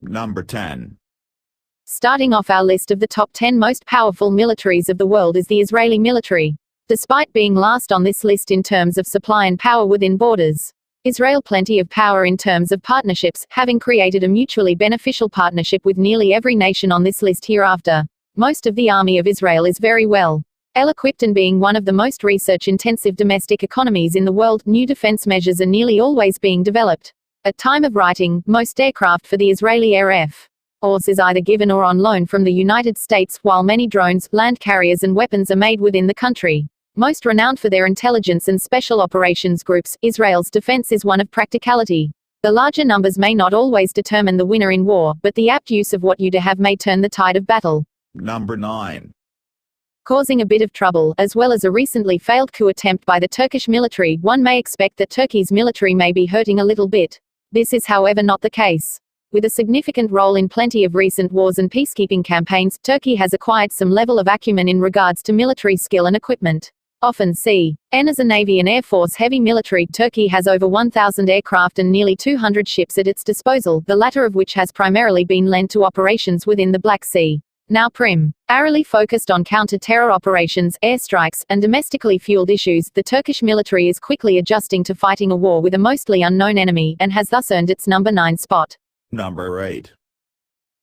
Number 10. Starting off our list of the top 10 most powerful militaries of the world is the Israeli military. Despite being last on this list in terms of supply and power within borders, Israel plenty of power in terms of partnerships, having created a mutually beneficial partnership with nearly every nation on this list hereafter. Most of the army of Israel is very well equipped, and being one of the most research-intensive domestic economies in the world, new defense measures are nearly always being developed. At time of writing, most aircraft for the Israeli Air Force is either given or on loan from the United States, while many drones, land carriers and weapons are made within the country. Most renowned for their intelligence and special operations groups, Israel's defense is one of practicality. The larger numbers may not always determine the winner in war, but the apt use of what you do have may turn the tide of battle. Number 9. Causing a bit of trouble, as well as a recently failed coup attempt by the Turkish military, one may expect that Turkey's military may be hurting a little bit. This is however not the case. With a significant role in plenty of recent wars and peacekeeping campaigns, Turkey has acquired some level of acumen in regards to military skill and equipment. Often seen as a Navy and Air Force heavy military, Turkey has over 1,000 aircraft and nearly 200 ships at its disposal, the latter of which has primarily been lent to operations within the Black Sea. Now primarily focused on counter-terror operations, airstrikes, and domestically fueled issues, the Turkish military is quickly adjusting to fighting a war with a mostly unknown enemy, and has thus earned its number 9 spot. Number 8.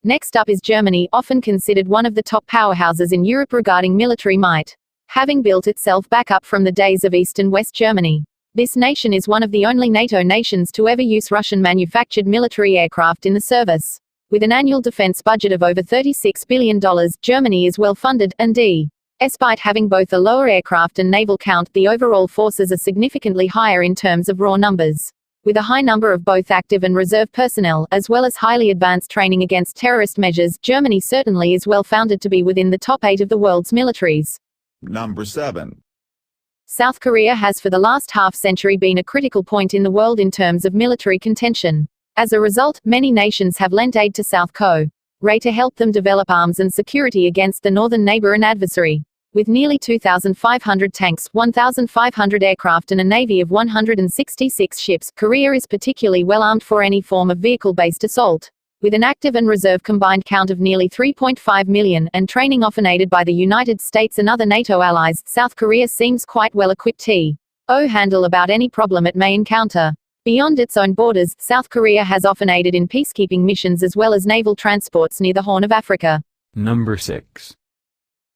Next up is Germany, often considered one of the top powerhouses in Europe regarding military might, having built itself back up from the days of East and West Germany. This nation is one of the only NATO nations to ever use Russian-manufactured military aircraft in the service. With an annual defense budget of over $36 billion, Germany is well funded, and despite having both a lower aircraft and naval count, the overall forces are significantly higher in terms of raw numbers. With a high number of both active and reserve personnel, as well as highly advanced training against terrorist measures, Germany certainly is well founded to be within the top 8 of the world's militaries. Number 7. South Korea has for the last half-century been a critical point in the world in terms of military contention. As a result, many nations have lent aid to South Korea to help them develop arms and security against the northern neighbor and adversary. With nearly 2,500 tanks, 1,500 aircraft and a navy of 166 ships, Korea is particularly well armed for any form of vehicle-based assault. With an active and reserve combined count of nearly 3.5 million, and training often aided by the United States and other NATO allies, South Korea seems quite well equipped to handle about any problem it may encounter. Beyond its own borders, South Korea has often aided in peacekeeping missions as well as naval transports near the Horn of Africa. Number 6.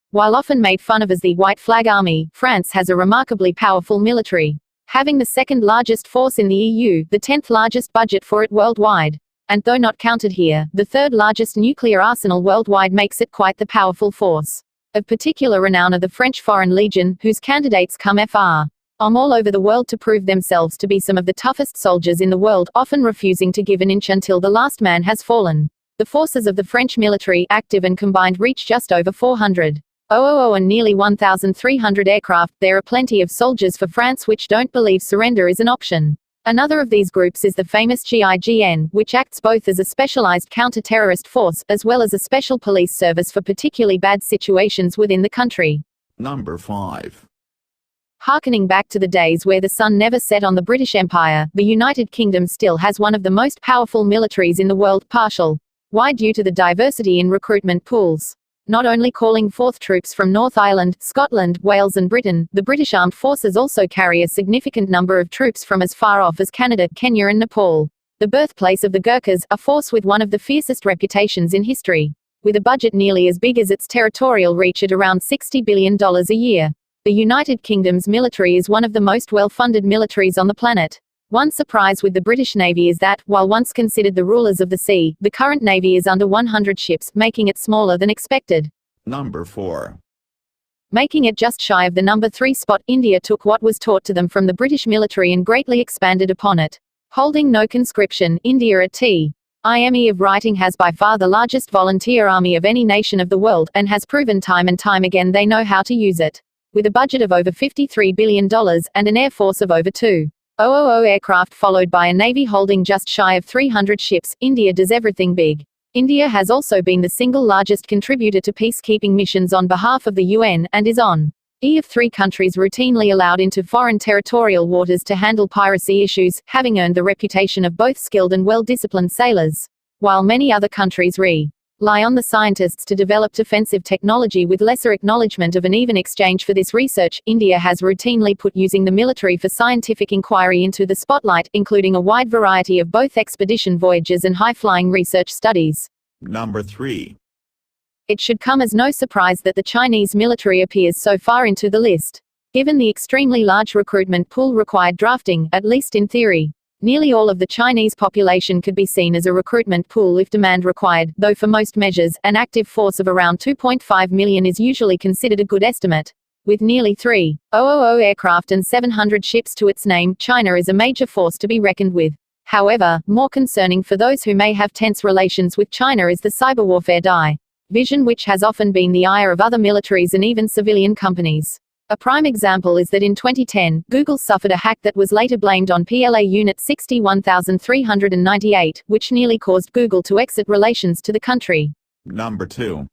While often made fun of as the White Flag Army, France has a remarkably powerful military. Having the second largest force in the EU, the 10th largest budget for it worldwide, and though not counted here, the third largest nuclear arsenal worldwide makes it quite the powerful force. Of particular renown are the French Foreign Legion, whose candidates come from all over the world to prove themselves to be some of the toughest soldiers in the world, often refusing to give an inch until the last man has fallen. The forces of the French military, active and combined, reach just over 400 and nearly 1,300 aircraft. There are plenty of soldiers for France which don't believe surrender is an option. Another of these groups is the famous GIGN, which acts both as a specialized counter-terrorist force, as well as a special police service for particularly bad situations within the country. Number 5. Harkening back to the days where the sun never set on the British Empire, the United Kingdom still has one of the most powerful militaries in the world, partially due to the diversity in recruitment pools. Not only calling forth troops from North Ireland, Scotland, Wales and Britain, the British Armed Forces also carry a significant number of troops from as far off as Canada, Kenya and Nepal. The birthplace of the Gurkhas, a force with one of the fiercest reputations in history. With a budget nearly as big as its territorial reach at around $60 billion a year. The United Kingdom's military is one of the most well-funded militaries on the planet. One surprise with the British Navy is that, while once considered the rulers of the sea, the current Navy is under 100 ships, making it smaller than expected. Number 4. Making it just shy of the number 3 spot, India took what was taught to them from the British military and greatly expanded upon it. Holding no conscription, India at time of writing has by far the largest volunteer army of any nation of the world, and has proven time and time again they know how to use it. With a budget of over $53 billion, and an air force of over 2,000 aircraft followed by a navy holding just shy of 300 ships, India does everything big. India has also been the single largest contributor to peacekeeping missions on behalf of the UN, and is on of 3 countries routinely allowed into foreign territorial waters to handle piracy issues, having earned the reputation of both skilled and well-disciplined sailors. While many other countries rely on the scientists to develop defensive technology with lesser acknowledgement of an even exchange for this research, India has routinely put using the military for scientific inquiry into the spotlight, including a wide variety of both expedition voyages and high-flying research studies. Number 3. It should come as no surprise that the Chinese military appears so far into the list. Given the extremely large recruitment pool required drafting, at least in theory, nearly all of the Chinese population could be seen as a recruitment pool if demand required, though for most measures, an active force of around 2.5 million is usually considered a good estimate. With nearly 3,000 aircraft and 700 ships to its name, China is a major force to be reckoned with. However, more concerning for those who may have tense relations with China is the cyber warfare division, which has often been the ire of other militaries and even civilian companies. A prime example is that in 2010, Google suffered a hack that was later blamed on PLA Unit 61398, which nearly caused Google to exit relations to the country. Number 2.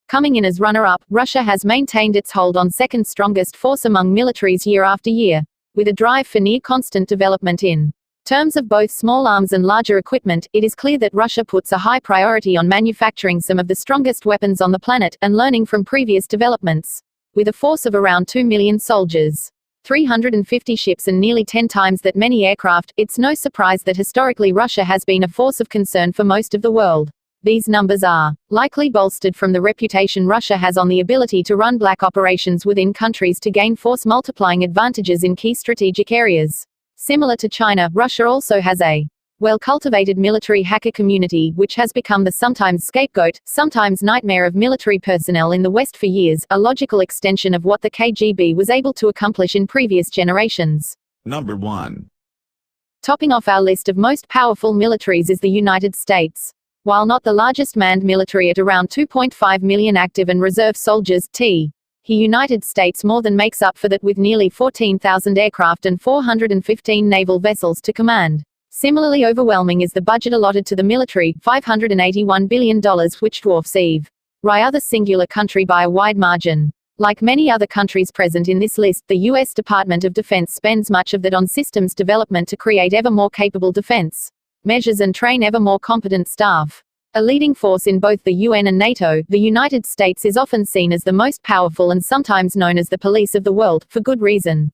Coming in as runner-up, Russia has maintained its hold on second strongest force among militaries year after year, with a drive for near-constant development in terms of both small arms and larger equipment. It is clear that Russia puts a high priority on manufacturing some of the strongest weapons on the planet, and learning from previous developments. With a force of around 2 million soldiers, 350 ships and nearly 10 times that many aircraft, it's no surprise that historically Russia has been a force of concern for most of the world. These numbers are likely bolstered from the reputation Russia has on the ability to run black operations within countries to gain force multiplying advantages in key strategic areas. Similar to China, Russia also has a well-cultivated military hacker community, which has become the sometimes scapegoat, sometimes nightmare of military personnel in the West for years, a logical extension of what the KGB was able to accomplish in previous generations. Number 1. Topping off our list of most powerful militaries is the United States. While not the largest manned military at around 2.5 million active and reserve soldiers, the United States more than makes up for that with nearly 14,000 aircraft and 415 naval vessels to command. Similarly overwhelming is the budget allotted to the military, $581 billion, which dwarfs every other singular country by a wide margin. Like many other countries present in this list, the U.S. Department of Defense spends much of that on systems development to create ever more capable defense measures and train ever more competent staff. A leading force in both the UN and NATO, the United States is often seen as the most powerful and sometimes known as the police of the world, for good reason.